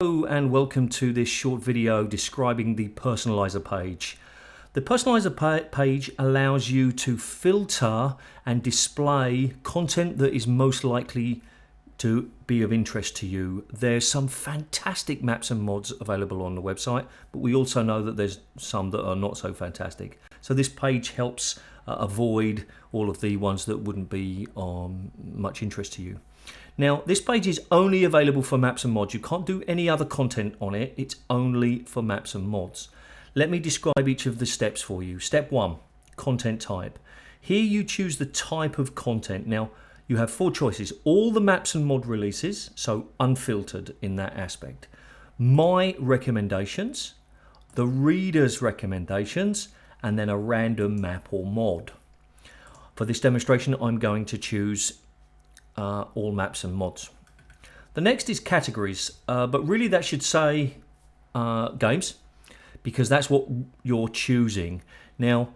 Hello and welcome to this short video describing the Personalizer page. The Personalizer page allows you to filter and display content that is most likely to be of interest to you. There's some fantastic maps and mods available on the website, but we also know that there's some that are not so fantastic. So this page helps avoid all of the ones that wouldn't be much interest to you. Now, this page is only available for maps and mods. You can't do any other content on it. It's only for maps and mods. Let me describe each of the steps for you. Step 1, content type. Here you choose the type of content. Now, you have 4 choices. All the maps and mod releases, so unfiltered in that aspect. My recommendations, the reader's recommendations, and then a random map or mod. For this demonstration, I'm going to choose all maps and mods. The next is categories, but really that should say games, because that's what you're choosing. Now,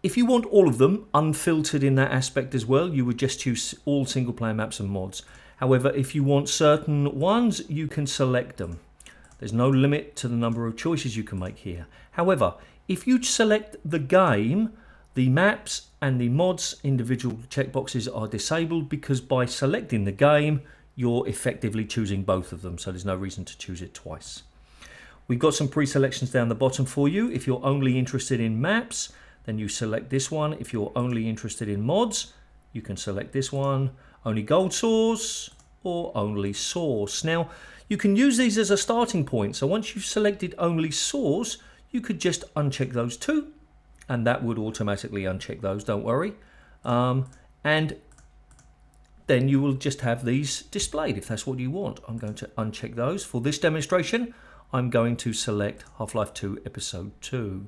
if you want all of them unfiltered in that aspect as well, you would just choose all single player maps and mods. However, if you want certain ones, you can select them. There's no limit to the number of choices you can make here. However, if you select the game, the maps and the mods individual checkboxes are disabled, because by selecting the game, you're effectively choosing both of them. So there's no reason to choose it twice. We've got some pre-selections down the bottom for you. If you're only interested in maps, then you select this one. If you're only interested in mods, you can select this one. Only gold source or only source. Now, you can use these as a starting point. So once you've selected only source, you could just uncheck those two, and that would automatically uncheck those, don't worry. And then you will just have these displayed if that's what you want. I'm going to uncheck those. For this demonstration, I'm going to select Half-Life 2 Episode 2.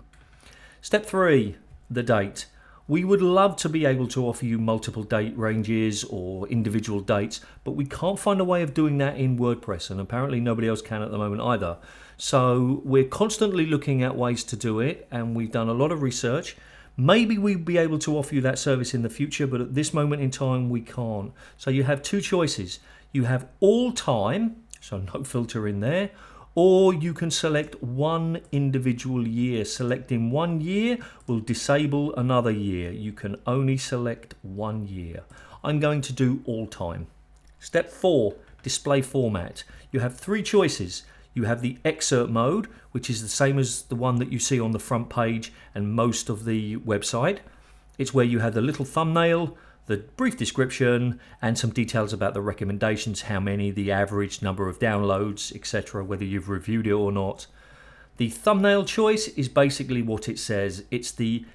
Step 3, the date. We would love to be able to offer you multiple date ranges or individual dates, but we can't find a way of doing that in WordPress, and apparently nobody else can at the moment either. So we're constantly looking at ways to do it, and we've done a lot of research. Maybe we'll be able to offer you that service in the future, but at this moment in time we can't. So you have 2 choices. You have all time, so no filter in there, or you can select one individual year. Selecting 1 year will disable another year. You can only select 1 year. I'm going to do all time. Step 4, display format. You have 3 choices. You have the excerpt mode, which is the same as the one that you see on the front page and most of the website. It's where you have the little thumbnail, the brief description, and some details about the recommendations, how many, the average number of downloads, etc., whether you've reviewed it or not. The thumbnail choice is basically what it says. It's the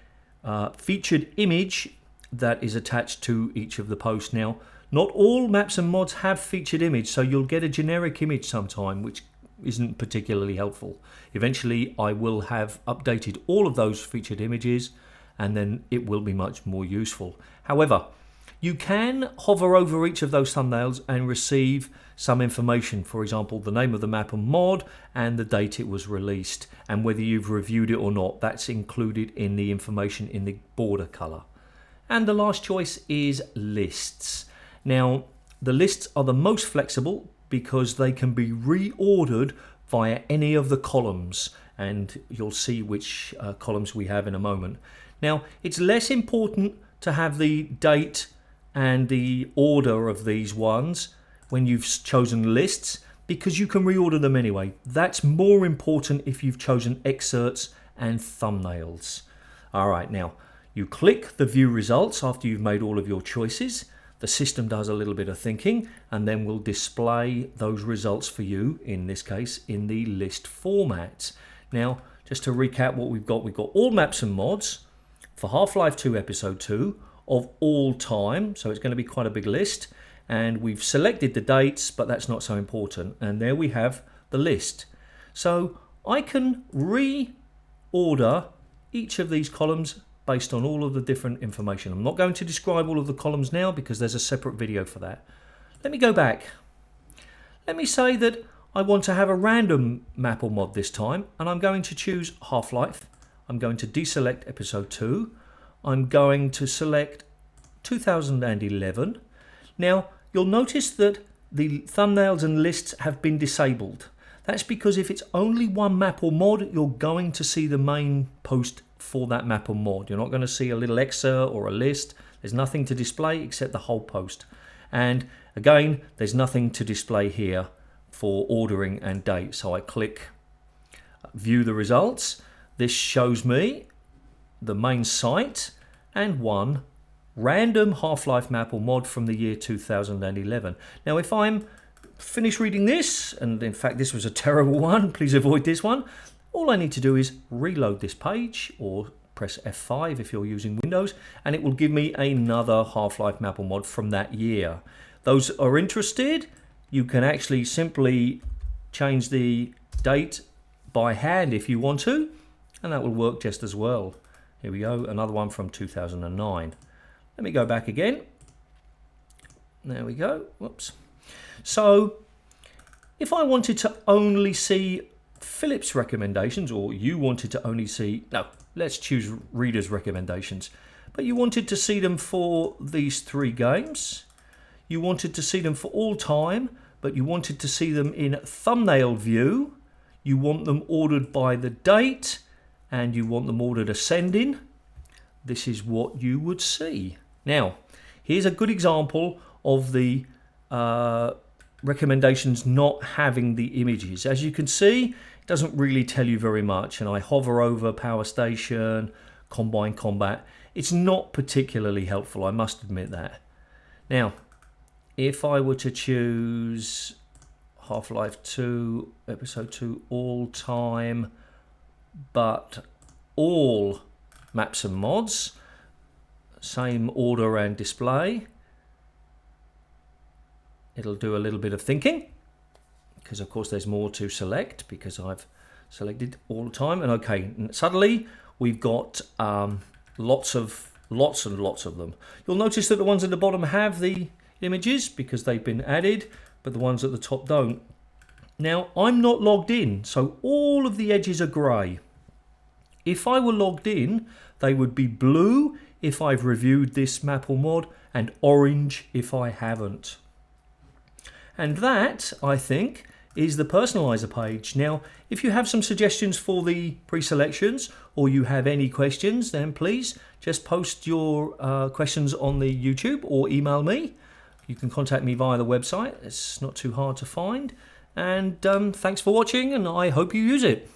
featured image that is attached to each of the posts. Now, not all maps and mods have featured image, so you'll get a generic image sometime, which isn't particularly helpful. Eventually, I will have updated all of those featured images, and then it will be much more useful. However, you can hover over each of those thumbnails and receive some information. For example, the name of the map and mod and the date it was released, and whether you've reviewed it or not. That's included in the information in the border color. And the last choice is lists. Now, the lists are the most flexible because they can be reordered via any of the columns, and you'll see which columns we have in a moment. Now, it's less important to have the date and the order of these ones when you've chosen lists, because you can reorder them anyway. That's more important if you've chosen excerpts and thumbnails. All right, now you click the view results after you've made all of your choices. The system does a little bit of thinking and then will display those results for you, in this case, in the list format. Now, just to recap what we've got all maps and mods for Half-Life 2 Episode 2 of all time, so it's going to be quite a big list, and we've selected the dates, but that's not so important, and there we have the list. So I can reorder each of these columns based on all of the different information. I'm not going to describe all of the columns now because there's a separate video for that. Let me go back. Let me say that I want to have a random map or mod this time, and I'm going to choose Half-Life. I'm going to deselect Episode 2. I'm going to select 2011. Now, you'll notice that the thumbnails and lists have been disabled. That's because if it's only one map or mod, you're going to see the main post for that map or mod. You're not going to see a little excerpt or a list. There's nothing to display except the whole post. And again, there's nothing to display here for ordering and date. So I click view the results. This shows me the main site and one random Half-Life map or mod from the year 2011. Now if I'm finished reading this, and in fact this was a terrible one, please avoid this one, all I need to do is reload this page or press F5 if you're using Windows, and it will give me another Half-Life map or mod from that year. Those are interested, you can actually simply change the date by hand if you want to, and that will work just as well. Here we go, another one from 2009. Let me go back again. There we go. Whoops. So if I wanted to only see Philip's recommendations, or you wanted to only see, no, let's choose readers' recommendations, but you wanted to see them for these 3 games, you wanted to see them for all time, but you wanted to see them in thumbnail view, you want them ordered by the date, and you want them ordered ascending, this is what you would see. Now, here's a good example of the recommendations not having the images. As you can see, it doesn't really tell you very much, and I hover over Power Station, Combine Combat. It's not particularly helpful, I must admit that. Now, if I were to choose Half-Life 2, Episode 2, all time, but all maps and mods, same order and display, it'll do a little bit of thinking, because of course there's more to select because I've selected all the time. And okay, suddenly we've got lots and lots of them. You'll notice that the ones at the bottom have the images because they've been added, but the ones at the top don't. Now I'm not logged in, so all of the edges are grey. If I were logged in, they would be blue if I've reviewed this map or mod, and orange if I haven't. And that, I think, is the Personalizer page. Now, if you have some suggestions for the pre-selections, or you have any questions, then please just post your questions on the YouTube or email me. You can contact me via the website. It's not too hard to find. And thanks for watching, and I hope you use it.